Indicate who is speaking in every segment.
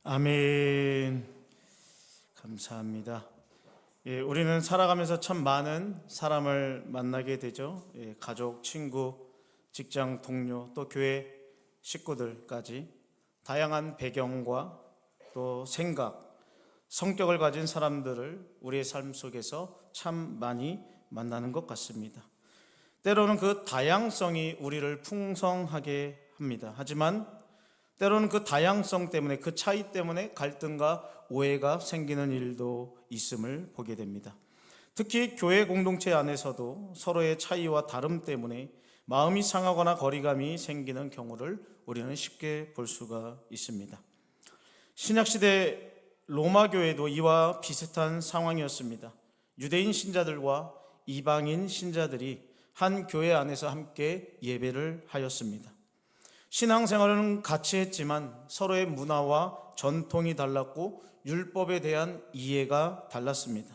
Speaker 1: 아멘. 감사합니다. 우리는 살아가면서 참 많은 사람을 만나게 되죠. 가족, 친구, 직장 동료, 또 교회 식구들까지 다양한 배경과 또 생각, 성격을 가진 사람들을 우리의 삶 속에서 참 많이 만나는 것 같습니다. 때로는 그 다양성이 우리를 풍성하게 합니다. 하지만 때로는 그 다양성 때문에, 그 차이 때문에 갈등과 오해가 생기는 일도 있음을 보게 됩니다. 특히 교회 공동체 안에서도 서로의 차이와 다름 때문에 마음이 상하거나 거리감이 생기는 경우를 우리는 쉽게 볼 수가 있습니다. 신약시대 로마 교회도 이와 비슷한 상황이었습니다. 유대인 신자들과 이방인 신자들이 한 교회 안에서 함께 예배를 하였습니다. 신앙생활은 같이 했지만 서로의 문화와 전통이 달랐고 율법에 대한 이해가 달랐습니다.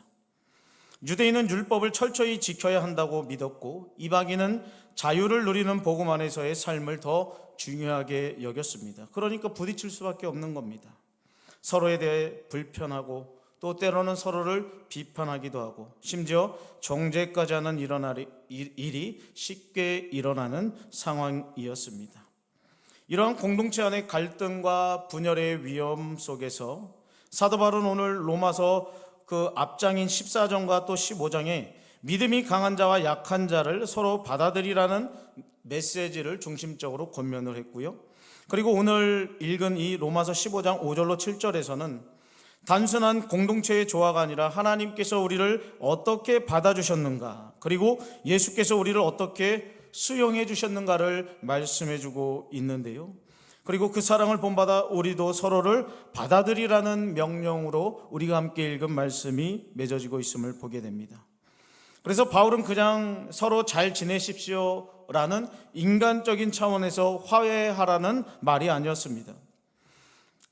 Speaker 1: 유대인은 율법을 철저히 지켜야 한다고 믿었고 이방인은 자유를 누리는 복음 안에서의 삶을 더 중요하게 여겼습니다. 그러니까 부딪힐 수밖에 없는 겁니다. 서로에 대해 불편하고 또 때로는 서로를 비판하기도 하고 심지어 정죄까지 하는 일이 쉽게 일어나는 상황이었습니다. 이러한 공동체 안의 갈등과 분열의 위험 속에서 사도 바울은 오늘 로마서 그 앞장인 14장과 또 15장에 믿음이 강한 자와 약한 자를 서로 받아들이라는 메시지를 중심적으로 권면을 했고요. 그리고 오늘 읽은 이 로마서 15장 5절로 7절에서는 단순한 공동체의 조화가 아니라 하나님께서 우리를 어떻게 받아주셨는가, 그리고 예수께서 우리를 어떻게 수용해 주셨는가를 말씀해 주고 있는데요. 그리고 그 사랑을 본받아 우리도 서로를 받아들이라는 명령으로 우리가 함께 읽은 말씀이 맺어지고 있음을 보게 됩니다. 그래서 바울은 그냥 서로 잘 지내십시오라는 인간적인 차원에서 화해하라는 말이 아니었습니다.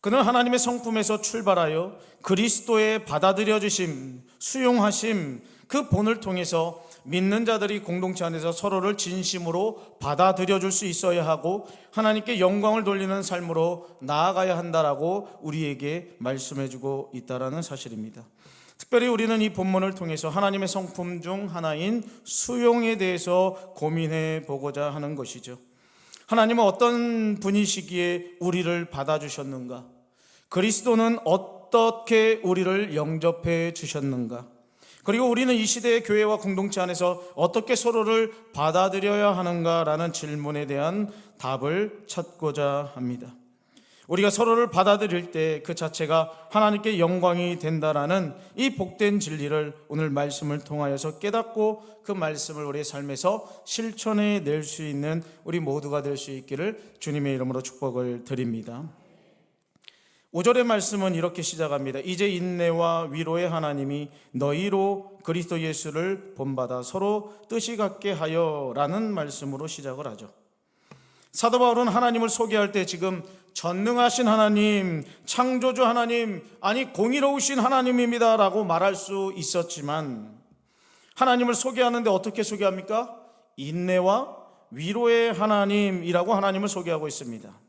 Speaker 1: 그는 하나님의 성품에서 출발하여 그리스도의 받아들여 주심, 수용하심, 그 본을 통해서 믿는 자들이 공동체 안에서 서로를 진심으로 받아들여 줄 수 있어야 하고 하나님께 영광을 돌리는 삶으로 나아가야 한다라고 우리에게 말씀해 주고 있다는 사실입니다. 특별히 우리는 이 본문을 통해서 하나님의 성품 중 하나인 수용에 대해서 고민해 보고자 하는 것이죠. 하나님은 어떤 분이시기에 우리를 받아주셨는가? 그리스도는 어떻게 우리를 영접해 주셨는가? 그리고 우리는 이 시대의 교회와 공동체 안에서 어떻게 서로를 받아들여야 하는가라는 질문에 대한 답을 찾고자 합니다. 우리가 서로를 받아들일 때 그 자체가 하나님께 영광이 된다라는 이 복된 진리를 오늘 말씀을 통하여서 깨닫고 그 말씀을 우리의 삶에서 실천해 낼 수 있는 우리 모두가 될 수 있기를 주님의 이름으로 축복을 드립니다. 5절의 말씀은 이렇게 시작합니다. 이제 인내와 위로의 하나님이 너희로 그리스도 예수를 본받아 서로 뜻이 같게 하여 라는 말씀으로 시작을 하죠. 사도 바울은 하나님을 소개할 때 지금 전능하신 하나님, 창조주 하나님, 아니 공의로우신 하나님입니다 라고 말할 수 있었지만 하나님을 소개하는데 어떻게 소개합니까? 인내와 위로의 하나님이라고 하나님을 소개하고 있습니다.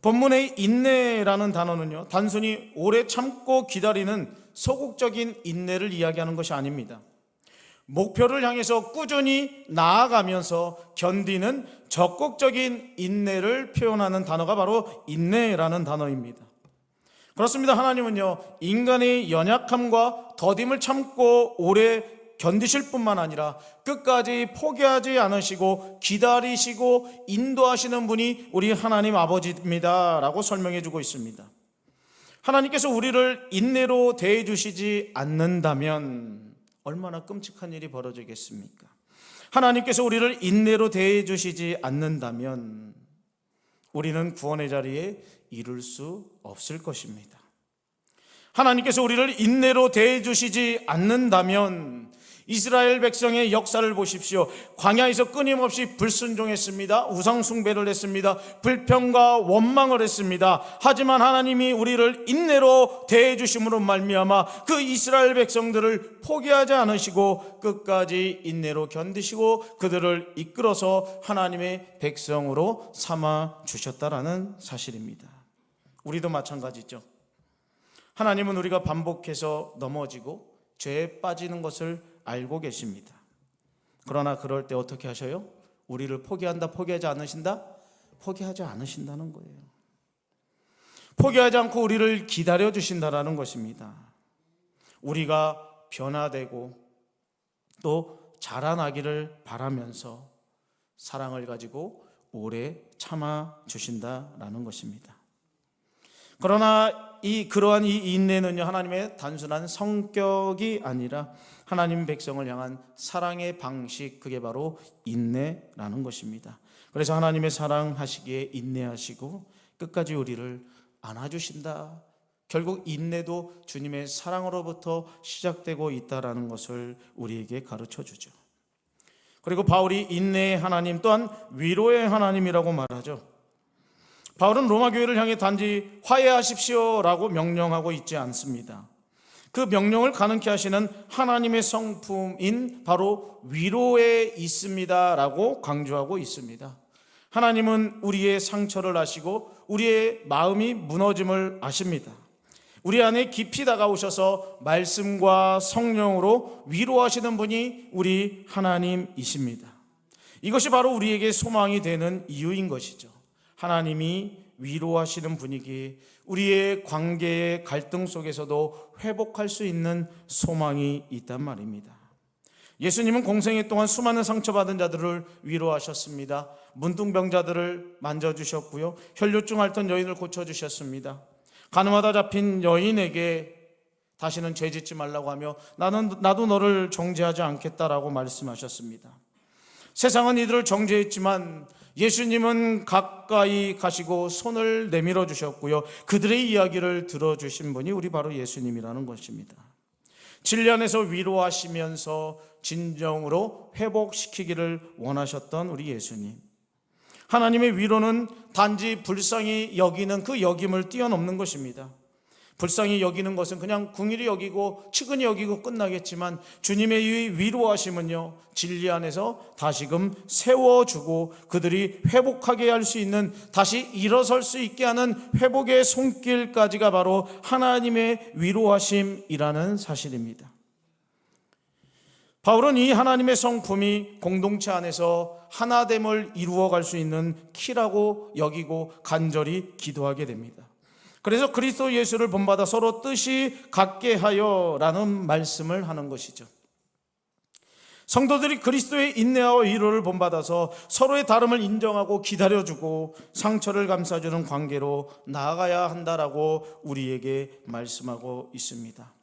Speaker 1: 본문의 인내라는 단어는요, 단순히 오래 참고 기다리는 소극적인 인내를 이야기하는 것이 아닙니다. 목표를 향해서 꾸준히 나아가면서 견디는 적극적인 인내를 표현하는 단어가 바로 인내라는 단어입니다. 그렇습니다. 하나님은요, 인간의 연약함과 더딤을 참고 오래 견디실 뿐만 아니라 끝까지 포기하지 않으시고 기다리시고 인도하시는 분이 우리 하나님 아버지입니다 라고 설명해 주고 있습니다. 하나님께서 우리를 인내로 대해 주시지 않는다면 얼마나 끔찍한 일이 벌어지겠습니까? 하나님께서 우리를 인내로 대해 주시지 않는다면 우리는 구원의 자리에 이룰 수 없을 것입니다. 하나님께서 우리를 인내로 대해 주시지 않는다면 이스라엘 백성의 역사를 보십시오. 광야에서 끊임없이 불순종했습니다. 우상숭배를 했습니다. 불평과 원망을 했습니다. 하지만 하나님이 우리를 인내로 대해 주심으로 말미암아 그 이스라엘 백성들을 포기하지 않으시고 끝까지 인내로 견디시고 그들을 이끌어서 하나님의 백성으로 삼아 주셨다라는 사실입니다. 우리도 마찬가지죠. 하나님은 우리가 반복해서 넘어지고 죄에 빠지는 것을 알고 계십니다. 그러나 그럴 때 어떻게 하셔요? 우리를 포기한다, 포기하지 않으신다? 포기하지 않으신다는 거예요. 포기하지 않고 우리를 기다려 주신다라는 것입니다. 우리가 변화되고 또 자라나기를 바라면서 사랑을 가지고 오래 참아 주신다라는 것입니다. 그러나 그러한 이 인내는요, 하나님의 단순한 성격이 아니라 하나님 백성을 향한 사랑의 방식, 그게 바로 인내라는 것입니다. 그래서 하나님의 사랑하시기에 인내하시고 끝까지 우리를 안아주신다. 결국 인내도 주님의 사랑으로부터 시작되고 있다라는 것을 우리에게 가르쳐 주죠. 그리고 바울이 인내의 하나님 또한 위로의 하나님이라고 말하죠. 바울은 로마 교회를 향해 단지 화해하십시오라고 명령하고 있지 않습니다. 그 명령을 가능케 하시는 하나님의 성품인 바로 위로에 있습니다라고 강조하고 있습니다. 하나님은 우리의 상처를 아시고 우리의 마음이 무너짐을 아십니다. 우리 안에 깊이 다가오셔서 말씀과 성령으로 위로하시는 분이 우리 하나님이십니다. 이것이 바로 우리에게 소망이 되는 이유인 것이죠. 하나님이 위로하시는 분위기, 우리의 관계의 갈등 속에서도 회복할 수 있는 소망이 있단 말입니다. 예수님은 공생애 동안 수많은 상처받은 자들을 위로하셨습니다. 문둥병자들을 만져주셨고요, 혈류증 앓던 여인을 고쳐주셨습니다. 가늠하다 잡힌 여인에게 다시는 죄짓지 말라고 하며 나도 너를 정죄하지 않겠다라고 말씀하셨습니다. 세상은 이들을 정죄했지만 예수님은 가까이 가시고 손을 내밀어 주셨고요, 그들의 이야기를 들어주신 분이 우리 바로 예수님이라는 것입니다. 진리안에서 위로하시면서 진정으로 회복시키기를 원하셨던 우리 예수님. 하나님의 위로는 단지 불쌍히 여기는 그 여김을 뛰어넘는 것입니다. 불쌍히 여기는 것은 그냥 궁일이 여기고 측은히 여기고 끝나겠지만 주님의 이 위로하심은요, 진리 안에서 다시금 세워주고 그들이 회복하게 할 수 있는, 다시 일어설 수 있게 하는 회복의 손길까지가 바로 하나님의 위로하심이라는 사실입니다. 바울은 이 하나님의 성품이 공동체 안에서 하나됨을 이루어갈 수 있는 키라고 여기고 간절히 기도하게 됩니다. 그래서 그리스도 예수를 본받아 서로 뜻이 같게 하여 라는 말씀을 하는 것이죠. 성도들이 그리스도의 인내와 위로를 본받아서 서로의 다름을 인정하고 기다려주고 상처를 감싸주는 관계로 나아가야 한다라고 우리에게 말씀하고 있습니다.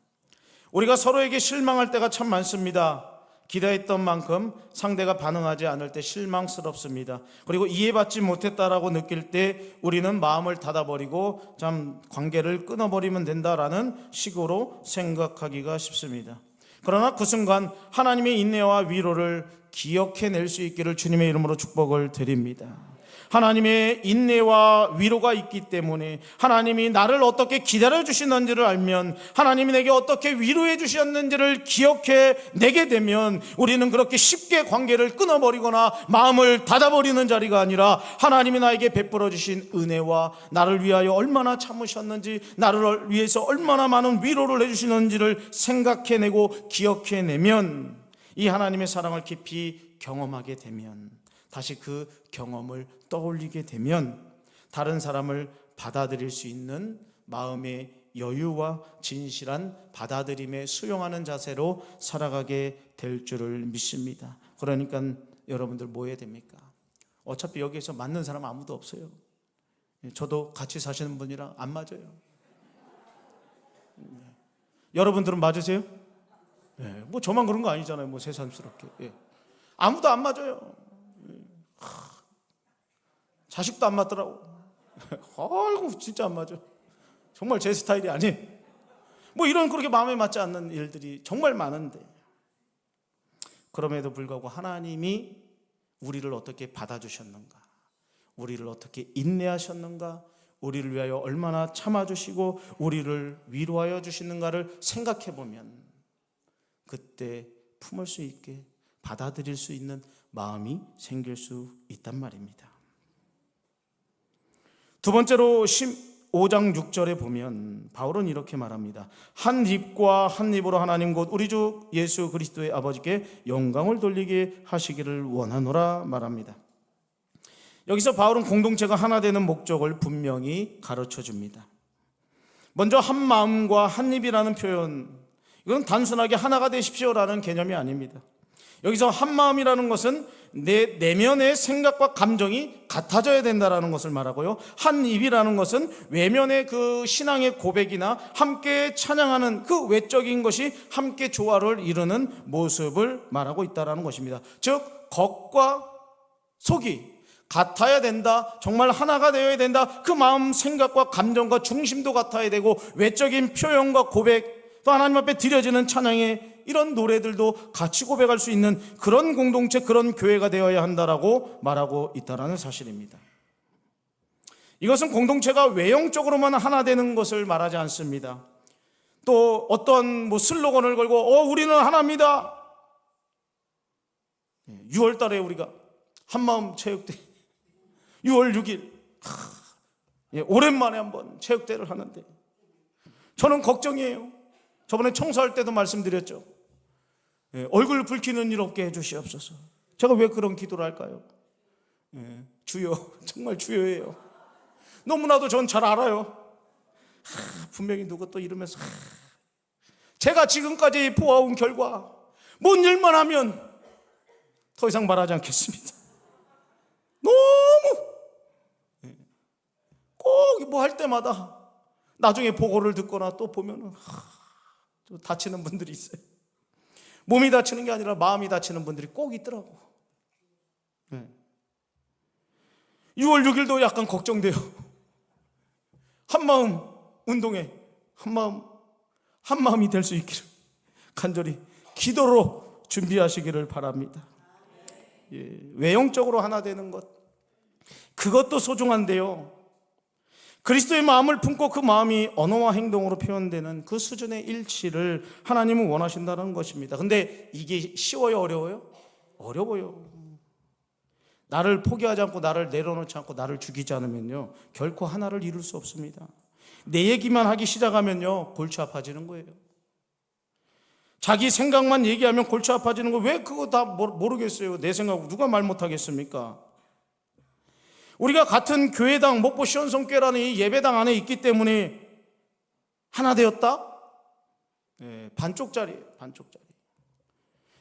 Speaker 1: 우리가 서로에게 실망할 때가 참 많습니다. 기대했던 만큼 상대가 반응하지 않을 때 실망스럽습니다. 그리고 이해받지 못했다라고 느낄 때 우리는 마음을 닫아버리고 참 관계를 끊어버리면 된다라는 식으로 생각하기가 쉽습니다. 그러나 그 순간 하나님의 인내와 위로를 기억해낼 수 있기를 주님의 이름으로 축복을 드립니다. 하나님의 인내와 위로가 있기 때문에 하나님이 나를 어떻게 기다려 주시는지를 알면, 하나님이 내게 어떻게 위로해 주셨는지를 기억해내게 되면 우리는 그렇게 쉽게 관계를 끊어버리거나 마음을 닫아버리는 자리가 아니라 하나님이 나에게 베풀어 주신 은혜와 나를 위하여 얼마나 참으셨는지, 나를 위해서 얼마나 많은 위로를 해주시는지를 생각해내고 기억해내면, 이 하나님의 사랑을 깊이 경험하게 되면, 다시 그 경험을 떠올리게 되면 다른 사람을 받아들일 수 있는 마음의 여유와 진실한 받아들임에 수용하는 자세로 살아가게 될 줄을 믿습니다. 그러니까 여러분들 뭐 해야 됩니까? 어차피 여기에서 맞는 사람 아무도 없어요. 저도 같이 사시는 분이랑 안 맞아요. 여러분들은 맞으세요? 네, 뭐 저만 그런 거 아니잖아요. 뭐 새삼스럽게. 아무도 안 맞아요. 자식도 안 맞더라고. 아이고 진짜 안 맞아. 정말 제 스타일이 아니에요. 뭐 이런 그렇게 마음에 맞지 않는 일들이 정말 많은데, 그럼에도 불구하고 하나님이 우리를 어떻게 받아주셨는가, 우리를 어떻게 인내하셨는가, 우리를 위하여 얼마나 참아주시고 우리를 위로하여 주시는가를 생각해보면 그때 품을 수 있게 받아들일 수 있는 마음이 생길 수 있단 말입니다. 두 번째로 5장 6절에 보면 바울은 이렇게 말합니다. 한 입과 한 입으로 하나님 곧 우리 주 예수 그리스도의 아버지께 영광을 돌리게 하시기를 원하노라 말합니다. 여기서 바울은 공동체가 하나 되는 목적을 분명히 가르쳐 줍니다. 먼저 한 마음과 한 입이라는 표현, 이건 단순하게 하나가 되십시오라는 개념이 아닙니다. 여기서 한 마음이라는 것은 내 내면의 생각과 감정이 같아져야 된다는 것을 말하고요, 한 입이라는 것은 외면의 그 신앙의 고백이나 함께 찬양하는 그 외적인 것이 함께 조화를 이루는 모습을 말하고 있다는 것입니다. 즉 겉과 속이 같아야 된다, 정말 하나가 되어야 된다. 그 마음, 생각과 감정과 중심도 같아야 되고, 외적인 표현과 고백, 또 하나님 앞에 드려지는 찬양의 이런 노래들도 같이 고백할 수 있는 그런 공동체, 그런 교회가 되어야 한다라고 말하고 있다는 사실입니다. 이것은 공동체가 외형적으로만 하나 되는 것을 말하지 않습니다. 또 어떤 슬로건을 걸고 우리는 하나입니다. 6월 달에 우리가 한마음 체육대 6월 6일 오랜만에 한번 체육대를 하는데 저는 걱정이에요. 저번에 청소할 때도 말씀드렸죠. 얼굴 붉히는 일 없게 해주시옵소서. 제가 왜 그런 기도를 할까요? 주여, 정말 주여예요. 너무나도 전 잘 알아요. 분명히 누구 또 이러면서 제가 지금까지 보아온 결과 뭔 일만 하면 더 이상 말하지 않겠습니다. 너무 꼭 뭐 할 때마다 나중에 보고를 듣거나 또 보면은 다치는 분들이 있어요. 몸이 다치는 게 아니라 마음이 다치는 분들이 꼭 있더라고. 6월 6일도 약간 걱정돼요. 한마음 운동에 한마음이 될 수 있기를 간절히 기도로 준비하시기를 바랍니다. 외형적으로 하나 되는 것, 그것도 소중한데요, 그리스도의 마음을 품고 그 마음이 언어와 행동으로 표현되는 그 수준의 일치를 하나님은 원하신다는 것입니다. 근데 이게 쉬워요, 어려워요? 어려워요. 나를 포기하지 않고, 나를 내려놓지 않고, 나를 죽이지 않으면요 결코 하나를 이룰 수 없습니다. 내 얘기만 하기 시작하면요 골치 아파지는 거예요. 자기 생각만 얘기하면 골치 아파지는 거, 왜 그거 다 모르겠어요? 내 생각 누가 말 못하겠습니까? 우리가 같은 교회당, 목포 시온성교회라는 이 예배당 안에 있기 때문에 하나 되었다? 반쪽짜리예요, 반쪽짜리.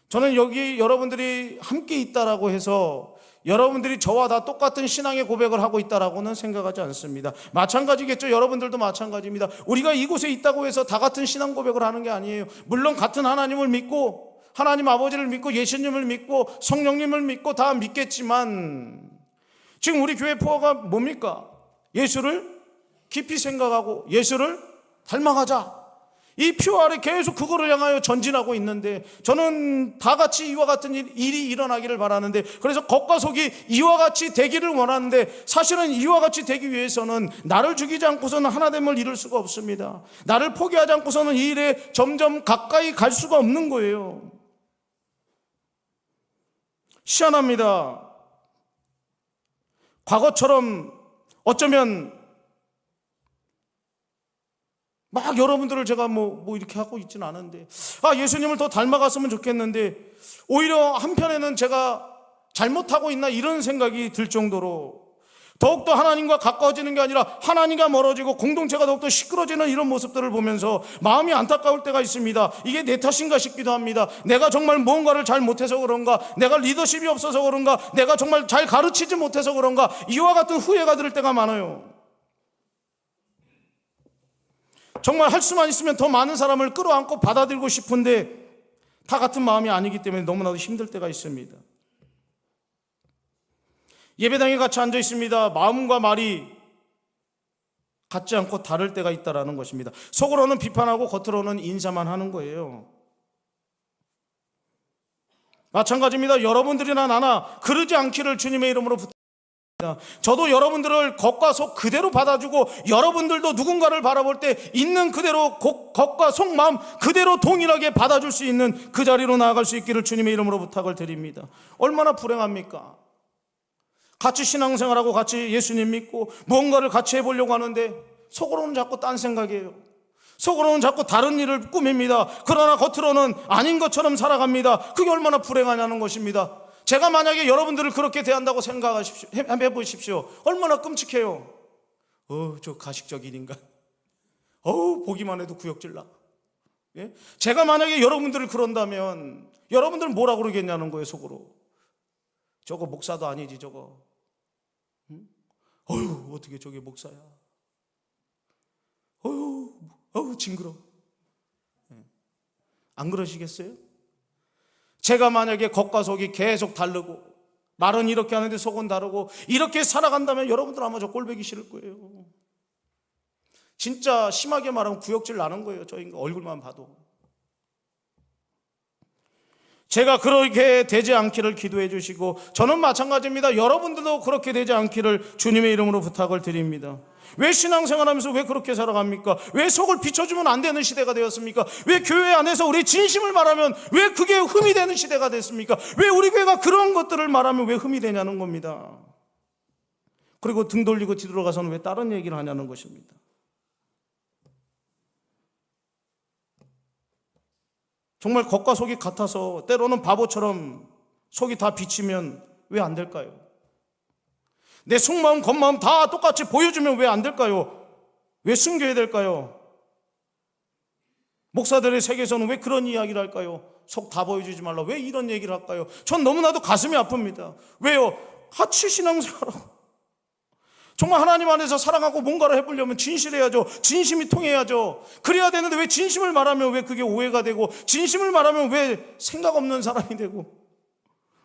Speaker 1: 저는 여기 여러분들이 함께 있다라고 해서 여러분들이 저와 다 똑같은 신앙의 고백을 하고 있다라고는 생각하지 않습니다. 마찬가지겠죠. 여러분들도 마찬가지입니다. 우리가 이곳에 있다고 해서 다 같은 신앙 고백을 하는 게 아니에요. 물론 같은 하나님을 믿고, 하나님 아버지를 믿고, 예수님을 믿고, 성령님을 믿고 다 믿겠지만, 지금 우리 교회 포화가 뭡니까? 예수를 깊이 생각하고 예수를 닮아가자. 이 표 아래 계속 그거를 향하여 전진하고 있는데, 저는 다 같이 이와 같은 일이 일어나기를 바라는데, 그래서 겉과 속이 이와 같이 되기를 원하는데, 사실은 이와 같이 되기 위해서는 나를 죽이지 않고서는 하나됨을 이룰 수가 없습니다. 나를 포기하지 않고서는 이 일에 점점 가까이 갈 수가 없는 거예요. 희한합니다. 과거처럼 어쩌면 막 여러분들을 제가 뭐 이렇게 하고 있지는 않은데, 예수님을 더 닮아갔으면 좋겠는데, 오히려 한편에는 제가 잘못하고 있나 이런 생각이 들 정도로 더욱더 하나님과 가까워지는 게 아니라 하나님과 멀어지고 공동체가 더욱더 시끄러지는 이런 모습들을 보면서 마음이 안타까울 때가 있습니다. 이게 내 탓인가 싶기도 합니다. 내가 정말 무언가를 잘 못해서 그런가, 내가 리더십이 없어서 그런가, 내가 정말 잘 가르치지 못해서 그런가, 이와 같은 후회가 들 때가 많아요. 정말 할 수만 있으면 더 많은 사람을 끌어안고 받아들이고 싶은데 다 같은 마음이 아니기 때문에 너무나도 힘들 때가 있습니다. 예배당에 같이 앉아 있습니다. 마음과 말이 같지 않고 다를 때가 있다는 것입니다. 속으로는 비판하고 겉으로는 인사만 하는 거예요. 마찬가지입니다. 여러분들이나 나나 그러지 않기를 주님의 이름으로 부탁드립니다. 저도 여러분들을 겉과 속 그대로 받아주고, 여러분들도 누군가를 바라볼 때 있는 그대로 겉과 속 마음 그대로 동일하게 받아줄 수 있는 그 자리로 나아갈 수 있기를 주님의 이름으로 부탁을 드립니다. 얼마나 불행합니까? 같이 신앙생활하고 같이 예수님 믿고 무언가를 같이 해보려고 하는데 속으로는 자꾸 딴 생각이에요. 속으로는 자꾸 다른 일을 꾸밉니다. 그러나 겉으로는 아닌 것처럼 살아갑니다. 그게 얼마나 불행하냐는 것입니다. 제가 만약에 여러분들을 그렇게 대한다고 생각하십시오. 해보십시오. 얼마나 끔찍해요. 저 가식적인 인간. 보기만 해도 구역질 나. 예? 제가 만약에 여러분들을 그런다면 여러분들은 뭐라 그러겠냐는 거예요. 속으로. 저거 목사도 아니지 저거. 응? 어떻게 저게 목사야. 징그러. 안 그러시겠어요? 제가 만약에 겉과 속이 계속 다르고 말은 이렇게 하는데 속은 다르고 이렇게 살아간다면 여러분들 아마 저 꼴보기 싫을 거예요. 진짜 심하게 말하면 구역질 나는 거예요. 저 인간 얼굴만 봐도. 제가 그렇게 되지 않기를 기도해 주시고 저는 마찬가지입니다. 여러분들도 그렇게 되지 않기를 주님의 이름으로 부탁을 드립니다. 왜 신앙생활하면서 왜 그렇게 살아갑니까? 왜 속을 비춰주면 안 되는 시대가 되었습니까? 왜 교회 안에서 우리 진심을 말하면 왜 그게 흠이 되는 시대가 됐습니까? 왜 우리 교회가 그런 것들을 말하면 왜 흠이 되냐는 겁니다. 그리고 등 돌리고 뒤돌아가서는 왜 다른 얘기를 하냐는 것입니다. 정말 겉과 속이 같아서 때로는 바보처럼 속이 다 비치면 왜 안 될까요? 내 속마음 겉마음 다 똑같이 보여주면 왜 안 될까요? 왜 숨겨야 될까요? 목사들의 세계에서는 왜 그런 이야기를 할까요? 속 다 보여주지 말라. 왜 이런 얘기를 할까요? 전 너무나도 가슴이 아픕니다. 왜요? 같이 신앙생활하고 정말 하나님 안에서 사랑하고 뭔가를 해보려면 진실해야죠. 진심이 통해야죠. 그래야 되는데 왜 진심을 말하면 왜 그게 오해가 되고 진심을 말하면 왜 생각 없는 사람이 되고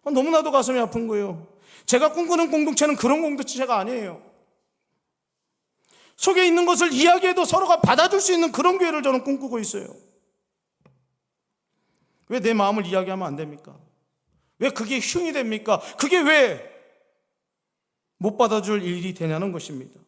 Speaker 1: 너무나도 가슴이 아픈 거예요. 제가 꿈꾸는 공동체는 그런 공동체가 아니에요. 속에 있는 것을 이야기해도 서로가 받아줄 수 있는 그런 교회를 저는 꿈꾸고 있어요. 왜 내 마음을 이야기하면 안 됩니까? 왜 그게 흉이 됩니까? 그게 왜 못 받아줄 일이 되냐는 것입니다.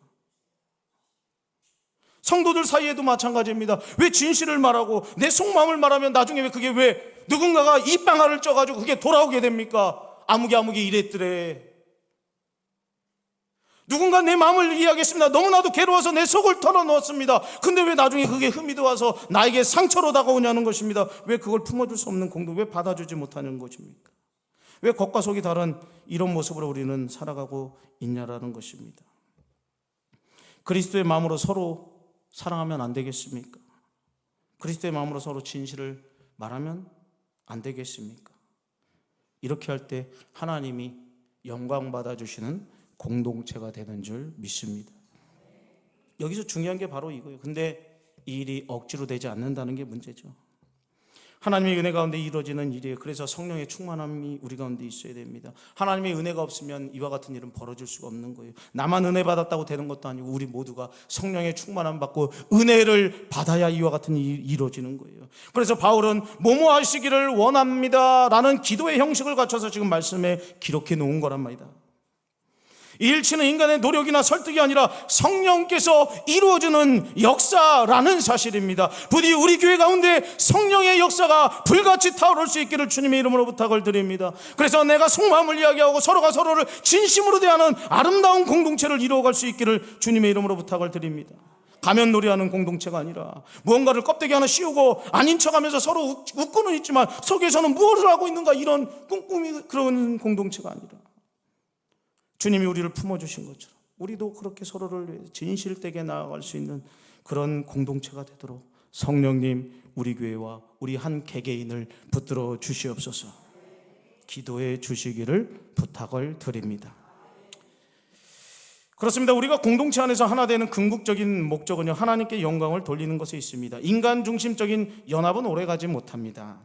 Speaker 1: 성도들 사이에도 마찬가지입니다. 왜 진실을 말하고 내 속마음을 말하면 나중에 왜 그게 왜 누군가가 입방아를 쪄가지고 그게 돌아오게 됩니까? 아무개 이랬더래. 누군가 내 마음을 이야기했습니다. 너무나도 괴로워서 내 속을 털어놓았습니다. 근데 왜 나중에 그게 흠이 되어서 나에게 상처로 다가오냐는 것입니다. 왜 그걸 품어줄 수 없는 공동, 왜 받아주지 못하는 것입니까? 왜 겉과 속이 다른 이런 모습으로 우리는 살아가고 있냐라는 것입니다. 그리스도의 마음으로 서로 사랑하면 안 되겠습니까? 그리스도의 마음으로 서로 진실을 말하면 안 되겠습니까? 이렇게 할 때 하나님이 영광 받아주시는 공동체가 되는 줄 믿습니다. 여기서 중요한 게 바로 이거예요. 근데 이 일이 억지로 되지 않는다는 게 문제죠. 하나님의 은혜 가운데 이루어지는 일이에요. 그래서 성령의 충만함이 우리 가운데 있어야 됩니다. 하나님의 은혜가 없으면 이와 같은 일은 벌어질 수가 없는 거예요. 나만 은혜 받았다고 되는 것도 아니고 우리 모두가 성령의 충만함 받고 은혜를 받아야 이와 같은 일이 이루어지는 거예요. 그래서 바울은 뭐뭐 하시기를 원합니다 라는 기도의 형식을 갖춰서 지금 말씀에 기록해 놓은 거란 말이다. 이 일치는 인간의 노력이나 설득이 아니라 성령께서 이루어주는 역사라는 사실입니다. 부디 우리 교회 가운데 성령의 역사가 불같이 타오를 수 있기를 주님의 이름으로 부탁을 드립니다. 그래서 내가 속마음을 이야기하고 서로가 서로를 진심으로 대하는 아름다운 공동체를 이루어갈 수 있기를 주님의 이름으로 부탁을 드립니다. 가면놀이하는 공동체가 아니라 무언가를 껍데기 하나 씌우고 아닌 척하면서 서로 웃고는 있지만 속에서는 무엇을 하고 있는가 이런 꿍꿍이 그런 공동체가 아니라 주님이 우리를 품어주신 것처럼 우리도 그렇게 서로를 진실되게 나아갈 수 있는 그런 공동체가 되도록 성령님 우리 교회와 우리 한 개개인을 붙들어 주시옵소서. 기도해 주시기를 부탁을 드립니다. 그렇습니다. 우리가 공동체 안에서 하나 되는 궁극적인 목적은요, 하나님께 영광을 돌리는 것에 있습니다. 인간 중심적인 연합은 오래가지 못합니다.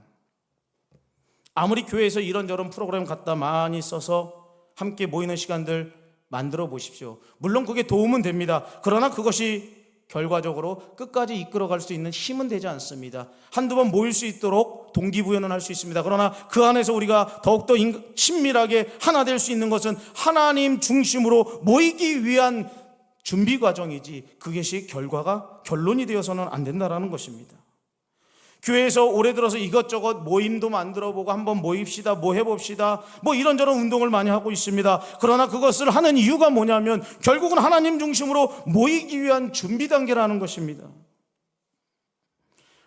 Speaker 1: 아무리 교회에서 이런저런 프로그램 갖다 많이 써서 함께 모이는 시간들 만들어 보십시오. 물론 그게 도움은 됩니다. 그러나 그것이 결과적으로 끝까지 이끌어갈 수 있는 힘은 되지 않습니다. 한두 번 모일 수 있도록 동기부여는 할 수 있습니다. 그러나 그 안에서 우리가 더욱더 친밀하게 하나 될 수 있는 것은 하나님 중심으로 모이기 위한 준비 과정이지 그것이 결론이 되어서는 안 된다는 것입니다. 교회에서 올해 들어서 이것저것 모임도 만들어보고 한번 모입시다, 뭐 해봅시다, 뭐 이런저런 운동을 많이 하고 있습니다. 그러나 그것을 하는 이유가 뭐냐면 결국은 하나님 중심으로 모이기 위한 준비 단계라는 것입니다.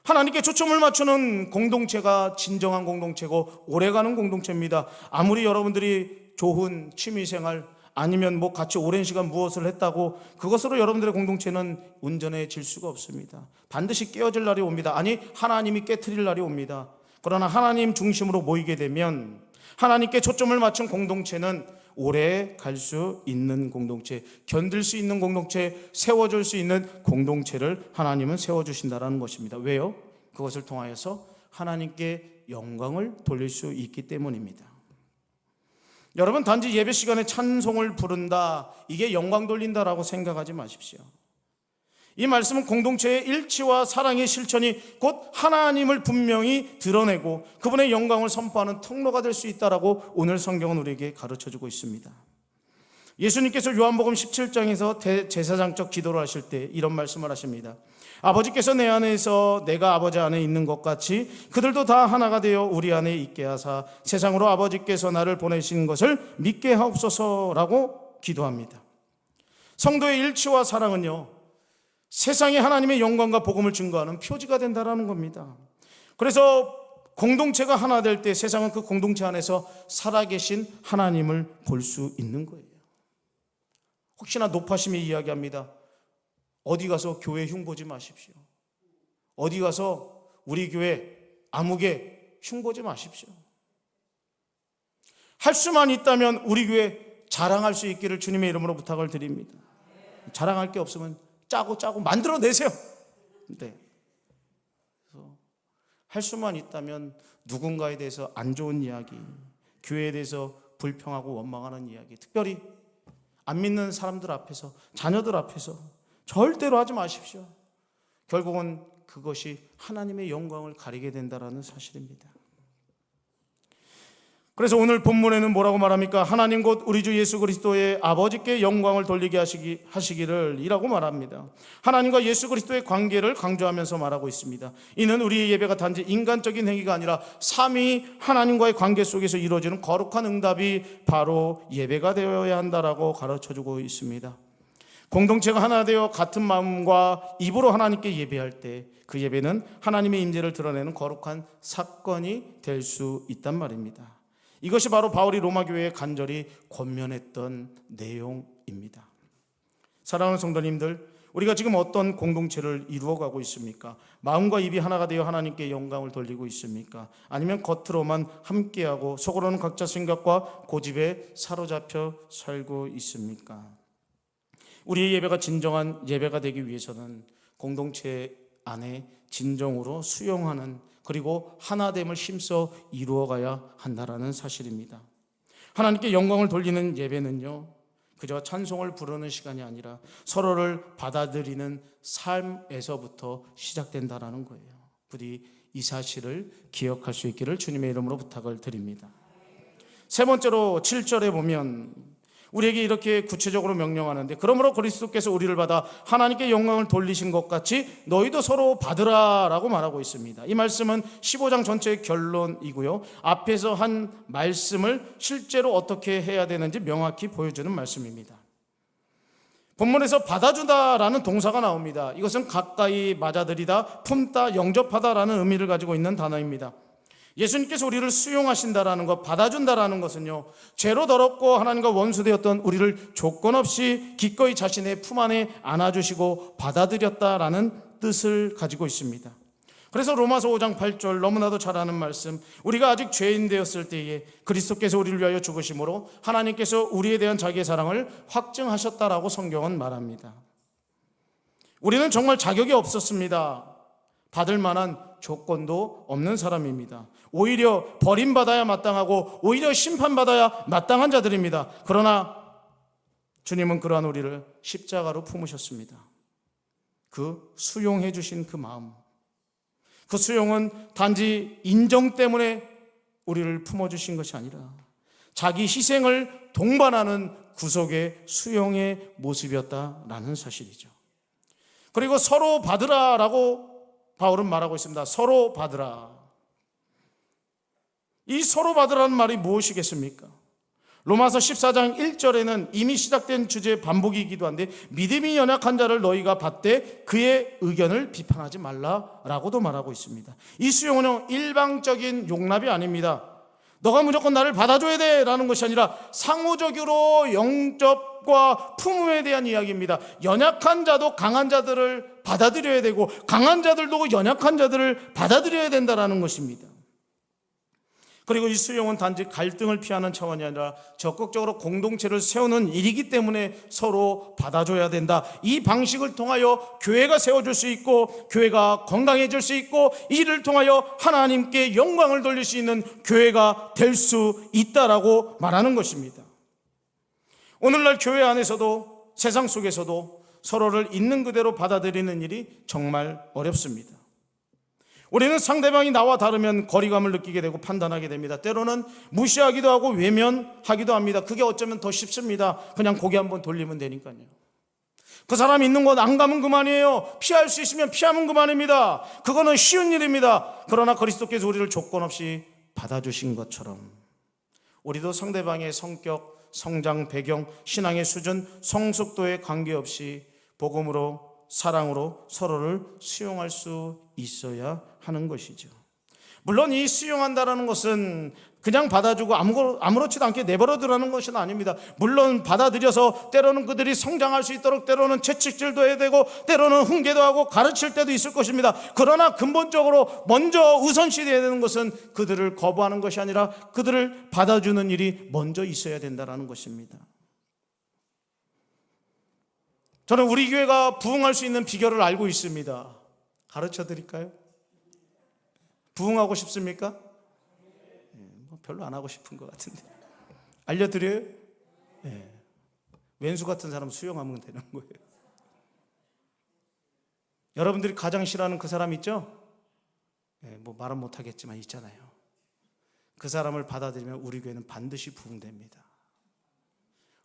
Speaker 1: 하나님께 초점을 맞추는 공동체가 진정한 공동체고 오래가는 공동체입니다. 아무리 여러분들이 좋은 취미생활 아니면 뭐 같이 오랜 시간 무엇을 했다고 그것으로 여러분들의 공동체는 온전해질 수가 없습니다. 반드시 깨어질 날이 옵니다. 아니, 하나님이 깨트릴 날이 옵니다. 그러나 하나님 중심으로 모이게 되면 하나님께 초점을 맞춘 공동체는 오래 갈 수 있는 공동체, 견딜 수 있는 공동체, 세워줄 수 있는 공동체를 하나님은 세워주신다는 것입니다. 왜요? 그것을 통하여서 하나님께 영광을 돌릴 수 있기 때문입니다. 여러분, 단지 예배 시간에 찬송을 부른다, 이게 영광 돌린다라고 생각하지 마십시오. 이 말씀은 공동체의 일치와 사랑의 실천이 곧 하나님을 분명히 드러내고 그분의 영광을 선포하는 통로가 될 수 있다라고 오늘 성경은 우리에게 가르쳐주고 있습니다. 예수님께서 요한복음 17장에서 대제사장적 기도를 하실 때 이런 말씀을 하십니다. 아버지께서 내 안에서 내가 아버지 안에 있는 것 같이 그들도 다 하나가 되어 우리 안에 있게 하사 세상으로 아버지께서 나를 보내신 것을 믿게 하옵소서라고 기도합니다. 성도의 일치와 사랑은요, 세상에 하나님의 영광과 복음을 증거하는 표지가 된다는 겁니다. 그래서 공동체가 하나 될 때 세상은 그 공동체 안에서 살아계신 하나님을 볼 수 있는 거예요. 혹시나 노파심이 이야기합니다. 어디 가서 교회 흉보지 마십시오. 어디 가서 우리 교회 아무개 흉보지 마십시오. 할 수만 있다면 우리 교회 자랑할 수 있기를 주님의 이름으로 부탁을 드립니다. 자랑할 게 없으면 짜고 만들어내세요. 네. 그래서 할 수만 있다면 누군가에 대해서 안 좋은 이야기, 교회에 대해서 불평하고 원망하는 이야기, 특별히 안 믿는 사람들 앞에서, 자녀들 앞에서 절대로 하지 마십시오. 결국은 그것이 하나님의 영광을 가리게 된다는 사실입니다. 그래서 오늘 본문에는 뭐라고 말합니까? 하나님 곧 우리 주 예수 그리스도의 아버지께 영광을 돌리게 하시기를 이라고 말합니다. 하나님과 예수 그리스도의 관계를 강조하면서 말하고 있습니다. 이는 우리의 예배가 단지 인간적인 행위가 아니라 삼위 하나님과의 관계 속에서 이루어지는 거룩한 응답이 바로 예배가 되어야 한다라고 가르쳐주고 있습니다. 공동체가 하나 되어 같은 마음과 입으로 하나님께 예배할 때 그 예배는 하나님의 임재를 드러내는 거룩한 사건이 될 수 있단 말입니다. 이것이 바로 바울이 로마 교회에 간절히 권면했던 내용입니다. 사랑하는 성도님들, 우리가 지금 어떤 공동체를 이루어가고 있습니까? 마음과 입이 하나가 되어 하나님께 영광을 돌리고 있습니까? 아니면 겉으로만 함께하고 속으로는 각자 생각과 고집에 사로잡혀 살고 있습니까? 우리의 예배가 진정한 예배가 되기 위해서는 공동체 안에 진정으로 수용하는, 그리고 하나됨을 힘써 이루어가야 한다라는 사실입니다. 하나님께 영광을 돌리는 예배는요, 그저 찬송을 부르는 시간이 아니라 서로를 받아들이는 삶에서부터 시작된다라는 거예요. 부디 이 사실을 기억할 수 있기를 주님의 이름으로 부탁을 드립니다. 세 번째로 7절에 보면 우리에게 이렇게 구체적으로 명령하는데, 그러므로 그리스도께서 우리를 받아 하나님께 영광을 돌리신 것 같이 너희도 서로 받으라 라고 말하고 있습니다. 이 말씀은 15장 전체의 결론이고요, 앞에서 한 말씀을 실제로 어떻게 해야 되는지 명확히 보여주는 말씀입니다. 본문에서 받아주다라는 동사가 나옵니다. 이것은 가까이 맞아들이다, 품다, 영접하다라는 의미를 가지고 있는 단어입니다. 예수님께서 우리를 수용하신다라는 것, 받아준다라는 것은요, 죄로 더럽고 하나님과 원수되었던 우리를 조건 없이 기꺼이 자신의 품 안에 안아주시고 받아들였다라는 뜻을 가지고 있습니다. 그래서 로마서 5장 8절 너무나도 잘 아는 말씀, 우리가 아직 죄인 되었을 때에 그리스도께서 우리를 위하여 죽으심으로 하나님께서 우리에 대한 자기의 사랑을 확증하셨다라고 성경은 말합니다. 우리는 정말 자격이 없었습니다. 받을 만한 조건도 없는 사람입니다. 오히려 버림받아야 마땅하고 오히려 심판받아야 마땅한 자들입니다. 그러나 주님은 그러한 우리를 십자가로 품으셨습니다. 그 수용해 주신 그 마음, 그 수용은 단지 인정 때문에 우리를 품어주신 것이 아니라 자기 희생을 동반하는 구속의 수용의 모습이었다라는 사실이죠. 그리고 서로 받으라라고
Speaker 2: 바울은 말하고 있습니다. 서로 받으라. 이 서로 받으라는 말이 무엇이겠습니까? 로마서 14장 1절에는 이미 시작된 주제의 반복이기도 한데, 믿음이 연약한 자를 너희가 받되 그의 의견을 비판하지 말라라고도 말하고 있습니다. 이 수용은 일방적인 용납이 아닙니다. 너가 무조건 나를 받아줘야 돼 라는 것이 아니라 상호적으로 영접과 품음에 대한 이야기입니다. 연약한 자도 강한 자들을 받아들여야 되고, 강한 자들도 연약한 자들을 받아들여야 된다는 것입니다. 그리고 이 수용은 단지 갈등을 피하는 차원이 아니라 적극적으로 공동체를 세우는 일이기 때문에 서로 받아줘야 된다. 이 방식을 통하여 교회가 세워질 수 있고, 교회가 건강해질 수 있고, 이를 통하여 하나님께 영광을 돌릴 수 있는 교회가 될 수 있다라고 말하는 것입니다. 오늘날 교회 안에서도 세상 속에서도 서로를 있는 그대로 받아들이는 일이 정말 어렵습니다. 우리는 상대방이 나와 다르면 거리감을 느끼게 되고 판단하게 됩니다. 때로는 무시하기도 하고 외면하기도 합니다. 그게 어쩌면 더 쉽습니다. 그냥 고개 한번 돌리면 되니까요. 그 사람 있는 곳 안 가면 그만이에요. 피할 수 있으면 피하면 그만입니다. 그거는 쉬운 일입니다. 그러나 그리스도께서 우리를 조건 없이 받아주신 것처럼 우리도 상대방의 성격, 성장 배경, 신앙의 수준, 성숙도에 관계없이 복음으로, 사랑으로 서로를 수용할 수 있어야 하는 것이죠. 물론 이 수용한다는 것은 그냥 받아주고 아무렇지도 않게 내버려두라는 것은 아닙니다. 물론 받아들여서 때로는 그들이 성장할 수 있도록 때로는 채찍질도 해야 되고, 때로는 훈계도 하고 가르칠 때도 있을 것입니다. 그러나 근본적으로 먼저 우선시해야 되는 것은 그들을 거부하는 것이 아니라 그들을 받아주는 일이 먼저 있어야 된다는 것입니다. 저는 우리 교회가 부흥할 수 있는 비결을 알고 있습니다. 가르쳐 드릴까요? 부흥하고 싶습니까? 별로 안 하고 싶은 것 같은데. 알려드려요? 네. 왼수 같은 사람 수용하면 되는 거예요. 여러분들이 가장 싫어하는 그 사람 있죠? 네, 뭐 말은 못하겠지만 있잖아요. 그 사람을 받아들이면 우리 교회는 반드시 부흥됩니다.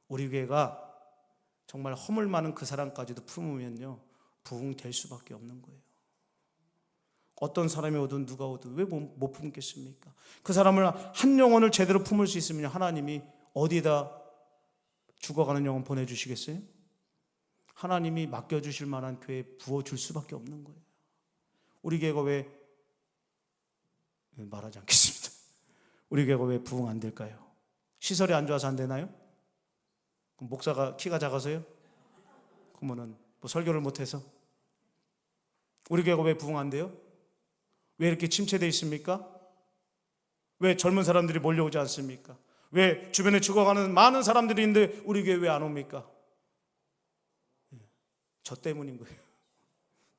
Speaker 2: 우리 교회가 정말 허물 많은 그 사람까지도 품으면요, 부흥될 수밖에 없는 거예요. 어떤 사람이 오든 누가 오든 왜 못 품겠습니까? 그 사람을 한 영혼을 제대로 품을 수 있으면 하나님이 어디다 죽어가는 영혼 보내주시겠어요? 하나님이 맡겨주실 만한 교회에 부어줄 수밖에 없는 거예요. 우리 교회가 왜 말하지 않겠습니다. 우리 교회가 왜 부흥 안 될까요? 시설이 안 좋아서 안 되나요? 그럼 목사가 키가 작아서요? 그러면은 뭐 설교를 못해서? 우리 교회가 왜 부흥 안 돼요? 왜 이렇게 침체되어 있습니까? 왜 젊은 사람들이 몰려오지 않습니까? 왜 주변에 죽어가는 많은 사람들이 있는데 우리 교회 왜 안 옵니까? 저 때문인 거예요.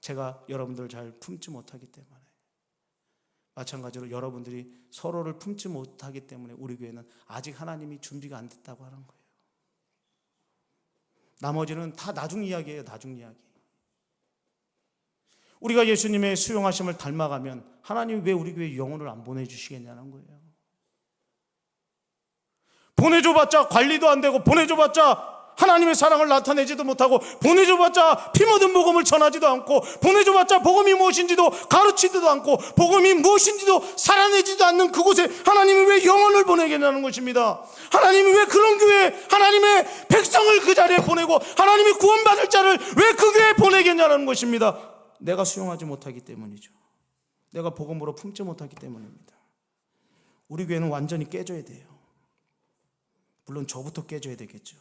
Speaker 2: 제가 여러분들을 잘 품지 못하기 때문에. 마찬가지로 여러분들이 서로를 품지 못하기 때문에 우리 교회는 아직 하나님이 준비가 안 됐다고 하는 거예요. 나머지는 다 나중 이야기예요. 나중 이야기. 우리가 예수님의 수용하심을 닮아가면 하나님이 왜 우리 교회에 영혼을 안 보내주시겠냐는 거예요. 보내줘봤자 관리도 안 되고, 보내줘봤자 하나님의 사랑을 나타내지도 못하고, 보내줘봤자 피 묻은 복음을 전하지도 않고, 보내줘봤자 복음이 무엇인지도 가르치지도 않고, 복음이 무엇인지도 살아내지도 않는 그곳에 하나님이 왜 영혼을 보내겠냐는 것입니다. 하나님이 왜 그런 교회에 하나님의 백성을 그 자리에 보내고 하나님이 구원받을 자를 왜 그 교회에 보내겠냐는 것입니다. 내가 수용하지 못하기 때문이죠. 내가 복음으로 품지 못하기 때문입니다. 우리 교회는 완전히 깨져야 돼요. 물론 저부터 깨져야 되겠죠.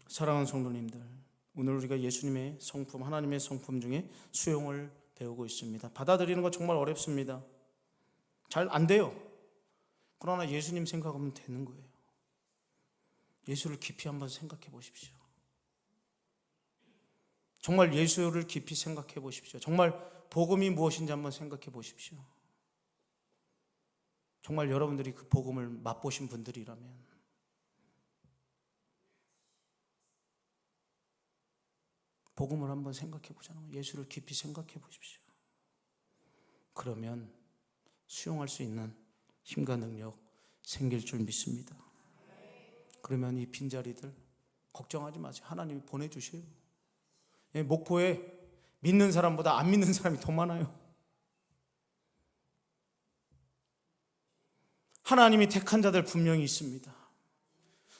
Speaker 2: 사랑하는 성도님들, 오늘 우리가 예수님의 성품, 하나님의 성품 중에 수용을 배우고 있습니다. 받아들이는 거 정말 어렵습니다. 잘 안 돼요. 그러나 예수님 생각하면 되는 거예요. 예수를 깊이 한번 생각해 보십시오. 정말 예수를 깊이 생각해 보십시오. 정말 복음이 무엇인지 한번 생각해 보십시오. 정말 여러분들이 그 복음을 맛보신 분들이라면 복음을 한번 생각해 보자는 거예요. 예수를 깊이 생각해 보십시오. 그러면 수용할 수 있는 힘과 능력 생길 줄 믿습니다. 그러면 이 빈자리들 걱정하지 마세요. 하나님이 보내주세요. 목포에 믿는 사람보다 안 믿는 사람이 더 많아요. 하나님이 택한 자들 분명히 있습니다.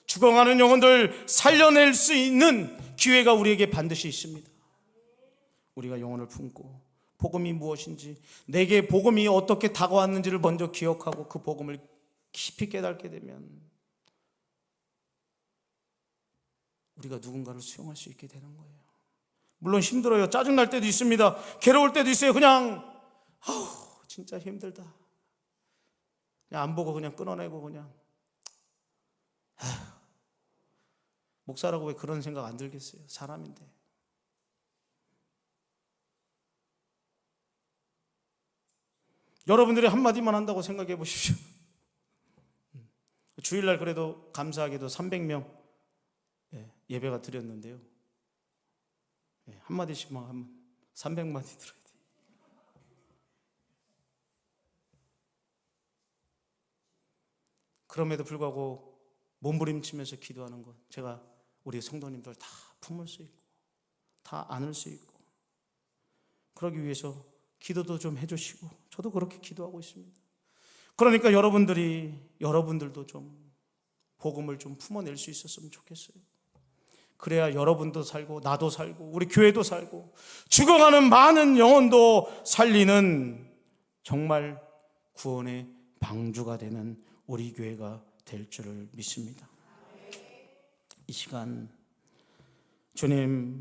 Speaker 2: 죽어가는 영혼들 살려낼 수 있는 기회가 우리에게 반드시 있습니다. 우리가 영혼을 품고 복음이 무엇인지, 내게 복음이 어떻게 다가왔는지를 먼저 기억하고 그 복음을 깊이 깨닫게 되면 우리가 누군가를 수용할 수 있게 되는 거예요. 물론 힘들어요. 짜증날 때도 있습니다. 괴로울 때도 있어요. 그냥 진짜 힘들다. 그냥 안 보고 그냥 끊어내고 그냥 목사라고 왜 그런 생각 안 들겠어요? 사람인데. 여러분들이 한마디만 한다고 생각해 보십시오. 주일날 그래도 감사하게도 300명 예배가 드렸는데요. 한마디씩만 하면 300마디 들어야 돼요. 그럼에도 불구하고 몸부림치면서 기도하는 것, 제가 우리 성도님들 다 품을 수 있고 다 안을 수 있고, 그러기 위해서 기도도 좀 해주시고 저도 그렇게 기도하고 있습니다. 그러니까 여러분들도 좀 복음을 좀 품어낼 수 있었으면 좋겠어요. 그래야 여러분도 살고 나도 살고 우리 교회도 살고 죽어가는 많은 영혼도 살리는 정말 구원의 방주가 되는 우리 교회가 될 줄을 믿습니다. 이 시간 주님